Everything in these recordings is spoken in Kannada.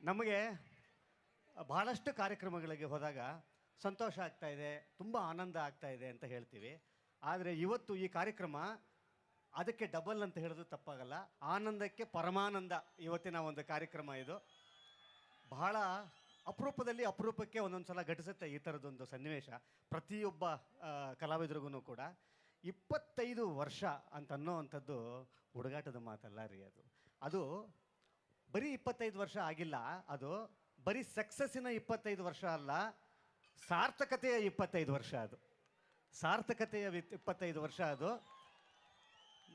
ನಮಗೆ ಬಹಳಷ್ಟು ಕಾರ್ಯಕ್ರಮಗಳಿಗೆ ಹೋದಾಗ ಸಂತೋಷ ಆಗ್ತಾ ಇದೆ, ತುಂಬ ಆನಂದ ಆಗ್ತಾ ಇದೆ ಅಂತ ಹೇಳ್ತೀವಿ. ಆದರೆ ಇವತ್ತು ಈ ಕಾರ್ಯಕ್ರಮ ಅದಕ್ಕೆ ಡಬಲ್ ಅಂತ ಹೇಳಿದ್ರು ತಪ್ಪಾಗಲ್ಲ. ಆನಂದಕ್ಕೆ ಪರಮಾನಂದ ಇವತ್ತಿನ ಒಂದು ಕಾರ್ಯಕ್ರಮ ಇದು. ಬಹಳ ಅಪರೂಪಕ್ಕೆ ಒಂದೊಂದು ಸಲ ಘಟಿಸುತ್ತೆ ಈ ಥರದೊಂದು ಸನ್ನಿವೇಶ ಪ್ರತಿಯೊಬ್ಬ ಕಲಾವಿದರಿಗೂ ಕೂಡ. 25 ವರ್ಷ ಅಂತ ಅನ್ನೋವಂಥದ್ದು ಹುಡುಗಾಟದ ಮಾತಲ್ಲ ರೀ. ಅದು ಬರೀ 25 ವರ್ಷ ಆಗಿಲ್ಲ, ಅದು ಬರೀ ಸಕ್ಸಸ್ಸಿನ 25 ವರ್ಷ ಅಲ್ಲ, ಸಾರ್ಥಕತೆಯ 25 ವರ್ಷ. ಅದು ಸಾರ್ಥಕತೆಯ 25 ವರ್ಷ. ಅದು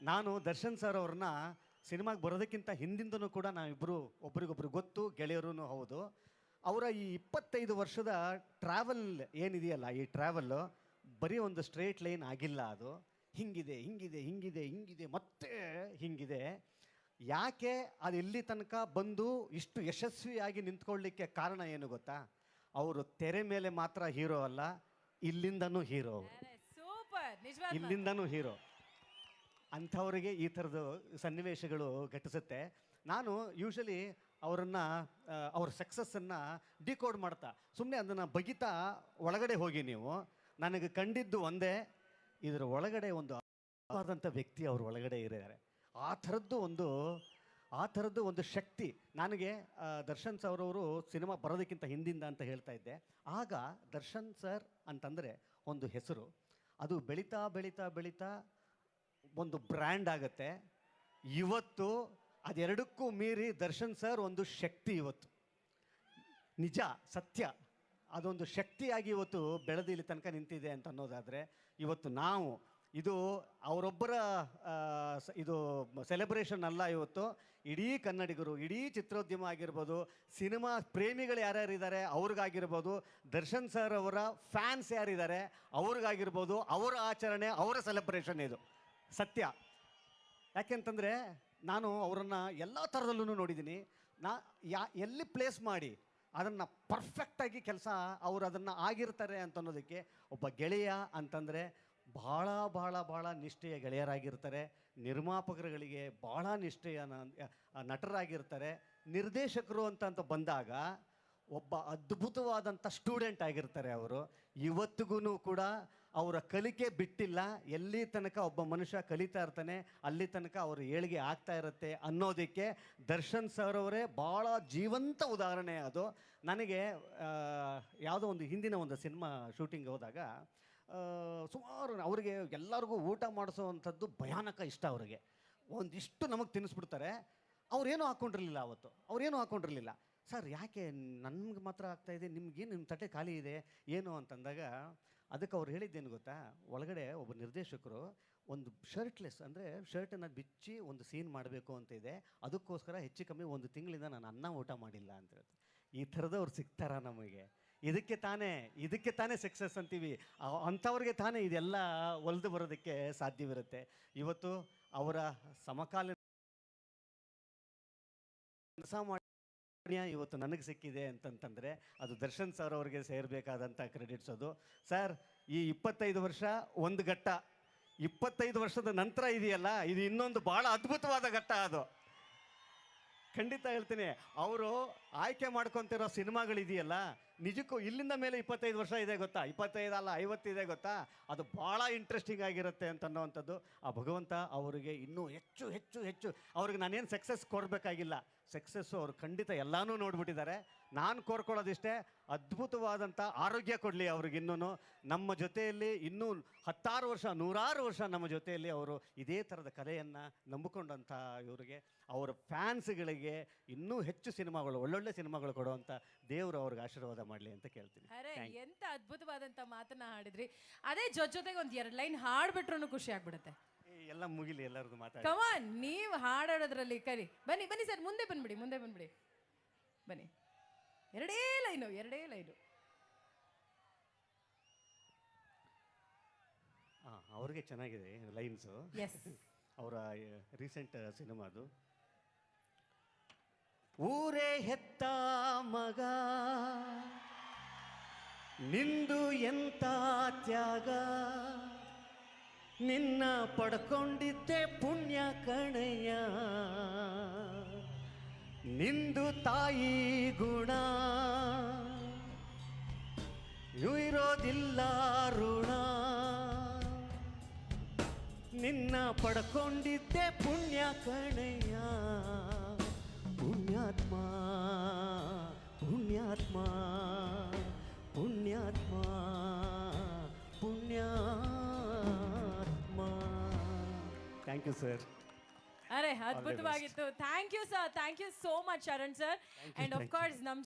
ನಾನು ದರ್ಶನ್ ಸರ್ ಅವ್ರನ್ನ ಸಿನಿಮಾಗೆ ಬರೋದಕ್ಕಿಂತ ಹಿಂದಿಂದನೂ ಕೂಡ ನಾವಿಬ್ಬರು ಒಬ್ರಿಗೊಬ್ರು ಗೊತ್ತು, ಗೆಳೆಯರೂ ಹೌದು. ಅವರ ಈ 25 ವರ್ಷದ ಟ್ರಾವೆಲ್ ಏನಿದೆಯಲ್ಲ, ಈ ಟ್ರಾವೆಲ್ಲು ಬರೀ ಒಂದು ಸ್ಟ್ರೇಟ್ ಲೈನ್ ಆಗಿಲ್ಲ. ಅದು ಹಿಂಗಿದೆ ಹಿಂಗಿದೆ ಹಿಂಗಿದೆ ಹಿಂಗಿದೆ ಮತ್ತೆ ಹಿಂಗಿದೆ. ಯಾಕೆ ಅದು ಇಲ್ಲಿ ತನಕ ಬಂದು ಇಷ್ಟು ಯಶಸ್ವಿಯಾಗಿ ನಿಂತ್ಕೊಳ್ಳಿಕ್ಕೆ ಕಾರಣ ಏನು ಗೊತ್ತಾ? ಅವರು ತೆರೆ ಮೇಲೆ ಮಾತ್ರ ಹೀರೋ ಅಲ್ಲ, ಇಲ್ಲಿಂದನೂ ಹೀರೋ. ಇಲ್ಲಿಂದನೂ ಹೀರೋ. ಅಂಥವ್ರಿಗೆ ಈ ಥರದ ಸನ್ನಿವೇಶಗಳು ಘಟಿಸುತ್ತೆ. ನಾನು ಯೂಶಲಿ ಅವರನ್ನು ಅವ್ರ ಸಕ್ಸಸ್ಸನ್ನು ಡಿಕೋಡ್ ಮಾಡ್ತಾ ಸುಮ್ಮನೆ ಅದನ್ನು ಬಗಿತಾ ಒಳಗಡೆ ಹೋಗಿ ನೀವು, ನನಗೆ ಕಂಡಿದ್ದು ಒಂದೇ, ಇದರ ಒಳಗಡೆ ಒಂದು ಆದಂಥ ವ್ಯಕ್ತಿ ಅವ್ರ ಒಳಗಡೆ ಇದ್ದಾರೆ. ಆ ಥರದ್ದು ಒಂದು ಶಕ್ತಿ ನನಗೆ ದರ್ಶನ್ ಸರ್ ಅವರು ಸಿನಿಮಾ ಬರೋದಕ್ಕಿಂತ ಹಿಂದಿಂದ ಅಂತ ಹೇಳ್ತಾ ಇದ್ದೆ. ಆಗ ದರ್ಶನ್ ಸರ್ ಅಂತಂದರೆ ಒಂದು ಹೆಸರು, ಅದು ಬೆಳೀತಾ ಬೆಳೀತಾ ಬೆಳೀತಾ ಒಂದು ಬ್ರ್ಯಾಂಡ್ ಆಗುತ್ತೆ. ಇವತ್ತು ಅದೆರಡಕ್ಕೂ ಮೀರಿ ದರ್ಶನ್ ಸರ್ ಒಂದು ಶಕ್ತಿ. ಇವತ್ತು ನಿಜ ಸತ್ಯ, ಅದೊಂದು ಶಕ್ತಿಯಾಗಿ ಇವತ್ತು ಬೆಳೆದು ಇಲ್ಲಿ ತನಕ ನಿಂತಿದೆ ಅಂತ ಅನ್ನೋದಾದರೆ, ಇವತ್ತು ನಾವು ಇದು ಅವರೊಬ್ಬರ ಇದು ಸೆಲೆಬ್ರೇಷನ್ ಅಲ್ಲ. ಇವತ್ತು ಇಡೀ ಕನ್ನಡಿಗರು, ಇಡೀ ಚಿತ್ರೋದ್ಯಮ ಆಗಿರ್ಬೋದು, ಸಿನಿಮಾ ಪ್ರೇಮಿಗಳು ಯಾರ್ಯಾರಿದ್ದಾರೆ ಅವ್ರಿಗಾಗಿರ್ಬೋದು, ದರ್ಶನ್ ಸರ್ ಅವರ ಫ್ಯಾನ್ಸ್ ಯಾರಿದ್ದಾರೆ ಅವ್ರಿಗಾಗಿರ್ಬೋದು, ಅವರ ಆಚರಣೆ, ಅವರ ಸೆಲೆಬ್ರೇಷನ್ ಇದು ಸತ್ಯ. ಯಾಕೆಂತಂದರೆ ನಾನು ಅವರನ್ನು ಎಲ್ಲ ಥರದಲ್ಲೂ ನೋಡಿದ್ದೀನಿ. ಎಲ್ಲಿ ಪ್ಲೇಸ್ ಮಾಡಿ ಅದನ್ನು ಪರ್ಫೆಕ್ಟಾಗಿ ಕೆಲಸ ಅವರು ಅದನ್ನು ಆಗಿರ್ತಾರೆ ಅಂತ ಅನ್ನೋದಕ್ಕೆ ಒಬ್ಬ ಗೆಳೆಯ ಅಂತಂದರೆ ಭಾಳ ಭಾಳ ಭಾಳ ನಿಷ್ಠೆಯ ಗೆಳೆಯರಾಗಿರ್ತಾರೆ. ನಿರ್ಮಾಪಕರುಗಳಿಗೆ ಭಾಳ ನಿಷ್ಠೆಯ ನಟರಾಗಿರ್ತಾರೆ. ನಿರ್ದೇಶಕರು ಅಂತ ಬಂದಾಗ ಒಬ್ಬ ಅದ್ಭುತವಾದಂಥ ಸ್ಟೂಡೆಂಟ್ ಆಗಿರ್ತಾರೆ ಅವರು. ಇವತ್ತಿಗೂ ಕೂಡ ಅವರ ಕಲಿಕೆ ಬಿಟ್ಟಿಲ್ಲ. ಎಲ್ಲಿ ತನಕ ಒಬ್ಬ ಮನುಷ್ಯ ಕಲಿತಾ ಇರ್ತಾನೆ ಅಲ್ಲಿ ತನಕ ಅವರು ಏಳಿಗೆ ಆಗ್ತಾ ಇರುತ್ತೆ ಅನ್ನೋದಕ್ಕೆ ದರ್ಶನ್ ಸರ್ ಅವರೇ ಭಾಳ ಜೀವಂತ ಉದಾಹರಣೆ. ಅದು ನನಗೆ ಯಾವುದೋ ಒಂದು ಹಿಂದಿನ ಒಂದು ಸಿನಿಮಾ ಶೂಟಿಂಗ್ ಹೋದಾಗ ಸುಮಾರು ಅವರಿಗೆ ಎಲ್ಲರಿಗೂ ಊಟ ಮಾಡಿಸೋವಂಥದ್ದು ಭಯಾನಕ ಇಷ್ಟ. ಅವರಿಗೆ ಒಂದಿಷ್ಟು ನಮಗೆ ತಿನ್ನಿಸ್ಬಿಡ್ತಾರೆ. ಅವ್ರೇನೂ ಹಾಕ್ಕೊಂಡಿರಲಿಲ್ಲ ಅವತ್ತು. ಅವ್ರೇನೂ ಹಾಕ್ಕೊಂಡಿರಲಿಲ್ಲ. ಸರ್ ಯಾಕೆ ನನಗೆ ಮಾತ್ರ ಆಗ್ತಾಯಿದೆ, ನಿಮ್ಗೇನು ನಿಮ್ಮ ತಟ್ಟೆ ಖಾಲಿ ಇದೆ ಏನು ಅಂತಂದಾಗ ಅದಕ್ಕೆ ಅವ್ರು ಹೇಳಿದ್ದೇನು ಗೊತ್ತಾ? ಒಳಗಡೆ ಒಬ್ಬ ನಿರ್ದೇಶಕರು ಒಂದು ಶರ್ಟ್ಲೆಸ್ ಅಂದರೆ ಶರ್ಟನ್ನು ಬಿಚ್ಚಿ ಒಂದು ಸೀನ್ ಮಾಡಬೇಕು ಅಂತ ಇದೆ, ಅದಕ್ಕೋಸ್ಕರ ಹೆಚ್ಚು ಕಮ್ಮಿ 1 ತಿಂಗಳಿಂದ ನಾನು ಅನ್ನ ಊಟ ಮಾಡಿಲ್ಲ ಅಂತ ಹೇಳ್ತಾರೆ. ಈ ಥರದವ್ರು ಸಿಗ್ತಾರ ನಮಗೆ? ಇದಕ್ಕೆ ತಾನೇ ಸಕ್ಸಸ್ ಅಂತೀವಿ. ಅಂಥವ್ರಿಗೆ ತಾನೇ ಇದೆಲ್ಲ ಒಲಿದು ಬರೋದಕ್ಕೆ ಸಾಧ್ಯವಿರುತ್ತೆ. ಇವತ್ತು ಅವರ ಸಮಕಾಲೀನ ಕೆಲಸ ಮಾಡಿ ಇವತ್ತು ನನಗೆ ಸಿಕ್ಕಿದೆ ಅಂತಂತಂದರೆ ಅದು ದರ್ಶನ್ ಸರ್ ಅವ್ರಿಗೆ ಸೇರಬೇಕಾದಂಥ ಕ್ರೆಡಿಟ್ಸ್. ಅದು ಸರ್ ಈ 25 ವರ್ಷ ಒಂದು ಘಟ್ಟ, 25 ವರ್ಷದ ನಂತರ ಇದೆಯಲ್ಲ, ಇದು ಇನ್ನೊಂದು ಭಾಳ ಅದ್ಭುತವಾದ ಘಟ್ಟ. ಅದು ಖಂಡಿತ ಹೇಳ್ತೀನಿ. ಅವರು ಆಯ್ಕೆ ಮಾಡ್ಕೊತಿರೋ ಸಿನಿಮಾಗಳಿದೆಯಲ್ಲ, ನಿಜಕ್ಕೂ ಇಲ್ಲಿಂದ ಮೇಲೆ 25 ವರ್ಷ ಇದೆ ಗೊತ್ತಾ? 25 ಅಲ್ಲ 50 ಇದೆ ಗೊತ್ತಾ? ಅದು ಭಾಳ ಇಂಟ್ರೆಸ್ಟಿಂಗ್ ಆಗಿರುತ್ತೆ ಅಂತ ಅನ್ನೋವಂಥದ್ದು. ಆ ಭಗವಂತ ಅವರಿಗೆ ಇನ್ನೂ ಹೆಚ್ಚು ಹೆಚ್ಚು ಹೆಚ್ಚು, ಅವ್ರಿಗೆ ನಾನೇನು ಸಕ್ಸಸ್ ಕೊಡಬೇಕಾಗಿಲ್ಲ. ಸಕ್ಸಸ್ಸು ಅವ್ರು ಖಂಡಿತ ಎಲ್ಲನೂ ನೋಡ್ಬಿಟ್ಟಿದ್ದಾರೆ. ನಾನು ಕೋರ್ಕೊಳ್ಳೋದಿಷ್ಟೇ, ಅದ್ಭುತವಾದಂಥ ಆರೋಗ್ಯ ಕೊಡಲಿ ಅವ್ರಿಗಿನ್ನೂ. ನಮ್ಮ ಜೊತೆಯಲ್ಲಿ ಇನ್ನೂ 10 ವರ್ಷ 100 ವರ್ಷ ನಮ್ಮ ಜೊತೆಯಲ್ಲಿ ಅವರು ಇದೇ ಥರದ ಕಲೆಯನ್ನು ನಂಬಿಕೊಂಡಂಥ ಇವರಿಗೆ, ಅವರ ಫ್ಯಾನ್ಸ್ಗಳಿಗೆ ಇನ್ನೂ ಹೆಚ್ಚು ಸಿನಿಮಾಗಳು, ಒಳ್ಳೊಳ್ಳೆ ಸಿನಿಮಾಗಳು ಕೊಡುವಂಥ ದೇವರು ಅವ್ರಿಗೆ ಆಶೀರ್ವಾದ ಮಾಡಲಿ ಅಂತ ಕೇಳ್ತೀನಿ. ಅರೆ ಎಂತ ಅದ್ಭುತವಾದಂಥ ಮಾತನ್ನ ಹಾಡಿದ್ರಿ. ಅದೇ ಜೊತೆಗೆ ಒಂದು 2 ಲೈನ್ ಹಾಡ್ಬಿಟ್ರು ಖುಷಿ ಆಗ್ಬಿಡುತ್ತೆ. ಎಲ್ಲ ಮುಗಿಲಿ, ಎಲ್ಲರದು ಮಾತಾಡಿ. ಕಮಾನ್, ನೀವು ಹಾಡೋದ್ರಲ್ಲಿ ಕರಿ. ಬನ್ನಿ ಸರ್, ಮುಂದೆ ಬಂದ್ಬಿಡಿ ಬನ್ನಿ. 2 ಲೈನು. ಅವ್ರಿಗೆ ಚೆನ್ನಾಗಿದೆ ಲೈನ್ಸು. ಅವರ ರೀಸೆಂಟ್ ಸಿನಿಮಾ ಅದು. ಊರೇ ಹೆತ್ತ ಮಗ ನಿಂದು ಎಂತ ತ್ಯಾಗ, ನಿನ್ನ ಪಡ್ಕೊಂಡಿದ್ದೆ ಪುಣ್ಯ ಕಣಯ್ಯ, ನಿಂದು ತಾಯಿ ಗುಣ ಇರೋದಿಲ್ಲ ಋಣ ನಿನ್ನ ಪಡ್ಕೊಂಡಿದ್ದೆ ಪುಣ್ಯ ಕಣಯ್ಯ ಪುಣ್ಯಾತ್ಮ ಪುಣ್ಯಾತ್ಮ ಪುಣ್ಯಾತ್ಮ ಪುಣ್ಯಾತ್ಮ ಥ್ಯಾಂಕ್ ಯು ಸರ್ ಅರೆ ಅದ್ಭುತವಾಗಿತ್ತು thank you sir thank you so much Sharan sir and of course ನಮ್ಮ